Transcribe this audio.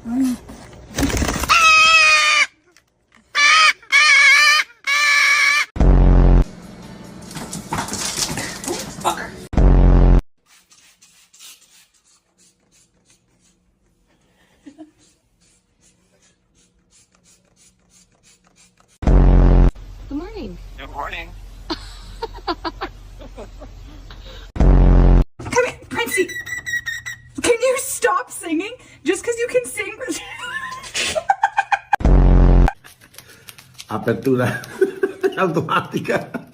Good morning. Good morning. Come here, Princey. Can you stop singing? Just because you can sing. Apertura automática.